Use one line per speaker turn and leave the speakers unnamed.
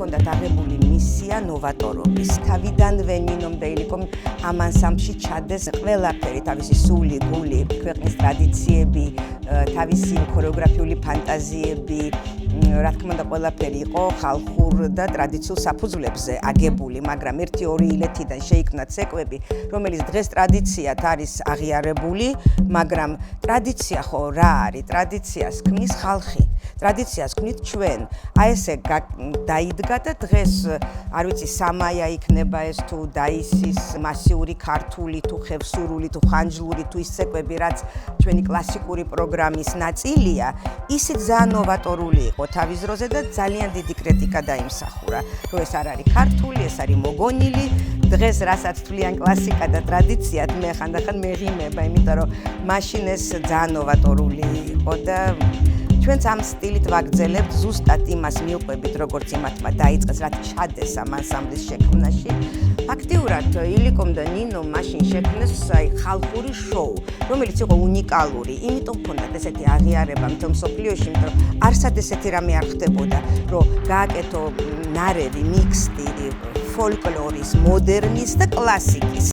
ჰქონდათ აღებული მისია ნოვატორობის. თავიდანვე ნინომ და ილიკომ ამ ანსამბლში ჩადეს ყველაფერი, თავისი სული, გული, ქვეყნის ტრადიციები, თავისი ქორეოგრაფიული ფანტაზიები, რა თქმა უნდა, ყველაფერი იყო ხალხურ და ტრადიციულ საფუძვლებზე აგებული, მაგრამ 1-2 ილეთიდან შეიქმნა ცეკვები, რომელიც დღეს ტრადიციად არის აღიარებული, მაგრამ ტრადიცია ხო რა არის? ტრადიციას ქმნის ხალხი. ტრადიციას ქმნით ჩვენ. აი ესე დაიდგა და დღეს არ ვიცი სამაია იქნება ეს თუ დაისის მასიური ქართული თუ ხევსურული თუ ხანჯლური თუ ის ცეკვები, რაც ჩვენი კლასიკური პროგრამის ნაწილია, ისიც ძალიან ნოვატორული იყო თავის დროზე და ძალიან დიდი კრიტიკა დაიმსახურა, რომ ეს არ არის ქართული, ეს არის მოგონილი. დღეს რასაც თვლიან კლასიკა და ტრადიციად, მე ხანდახან მეღიმება, იმიტომ რომ მაშინ ეს ძალიან ნოვატორული იყო და ჩვენც ამ სტილით ვაგრძელებთ, ზუსტად იმას მივყვებით, როგორც იმათმა დაიწყეს, რაც ჩადეს ამ ანსამბლის შექმნაში. ფაქტიურად ილიკომ და ნინომ მაშინ შექმნეს ხალხური შოუ, რომელიც იყო უნიკალური, იმიტომ ჰქონდათ ესეთი აღიარება მთელ მსოფლიოში, იმიტომ რომ არსად ესეთი რამე არ ხდებოდა, რომ გააკეთო ნარევი მიქსტი ფოლკლორის, მოდერნის და კლასიკის.